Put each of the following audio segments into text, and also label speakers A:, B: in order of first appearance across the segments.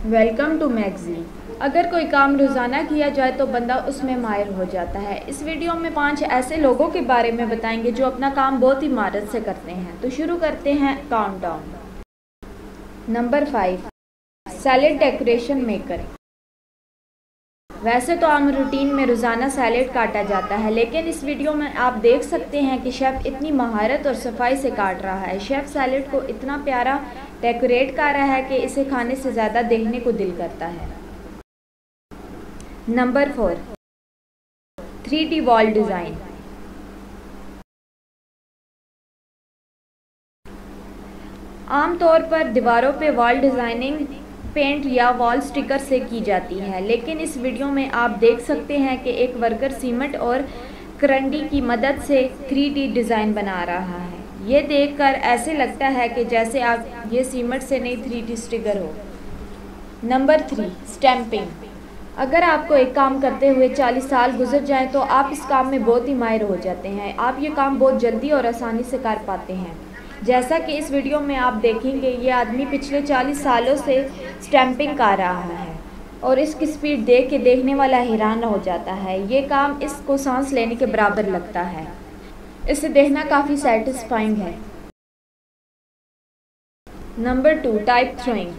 A: Welcome to magazine. अगर कोई काम रोज़ाना किया जाए तो बंदा उसमें माहिर हो जाता है। इस वीडियो में 5 ऐसे लोगों के बारे में बताएंगे जो अपना काम बहुत ही महारत से करते हैं। तो शुरू करते हैं countdown. Number 5, salad decoration maker. वैसे तो आम रूटीन में रोज़ाना सैलेड काटा जाता है, लेकिन इस वीडियो में आप देख सकते हैं कि शेफ़ इतनी महारत और सफाई से काट रहा है। शेफ़ सैलेड को इतना प्यारा डेकोरेट कर रहा है कि इसे खाने से ज़्यादा देखने को दिल करता है। Number 4, 3D wall design. आमतौर पर दीवारों पे वॉल डिज़ाइनिंग पेंट या वॉल स्टिकर से की जाती है, लेकिन इस वीडियो में आप देख सकते हैं कि एक वर्कर सीमेंट और करंडी की मदद से 3D डिज़ाइन बना रहा है। ये देखकर ऐसे लगता है कि जैसे आप ये सीमेंट से नहीं 3D स्टिकर हो। Number 3, stamping. अगर आपको एक काम करते हुए 40 साल गुजर जाएं तो आप इस काम में बहुत ही माहिर हो जाते हैं। आप ये काम बहुत जल्दी और आसानी से कर पाते हैं। जैसा कि इस वीडियो में आप देखेंगे, ये आदमी पिछले 40 सालों से स्टैंपिंग कर रहा है और इसकी स्पीड देख के देखने वाला हैरान हो जाता है। ये काम इसको सांस लेने के बराबर लगता है। इसे देखना काफ़ी सेटिस्फाइंग है। Number 2, type throwing.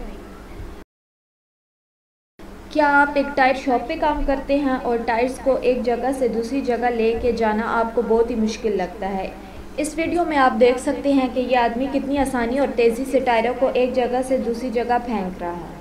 A: क्या आप एक टायर शॉप पे काम करते हैं और टायर्स को एक जगह से दूसरी जगह लेके जाना आपको बहुत ही मुश्किल लगता है? इस वीडियो में आप देख सकते हैं कि यह आदमी कितनी आसानी और तेज़ी से टायरों को एक जगह से दूसरी जगह फेंक रहा है।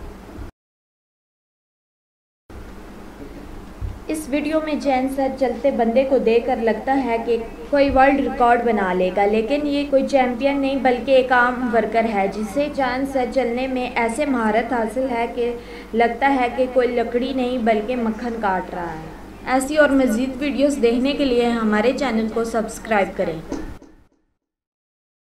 A: इस वीडियो में चैन से चलते बंदे को देखकर लगता है कि कोई वर्ल्ड रिकॉर्ड बना लेगा, लेकिन ये कोई चैंपियन नहीं बल्कि एक आम वर्कर है जिसे चैन से चलने में ऐसे महारत हासिल है कि लगता है कि कोई लकड़ी नहीं बल्कि मक्खन काट रहा है। ऐसी और मज़ीद वीडियोस देखने के लिए हमारे चैनल को सब्सक्राइब करें।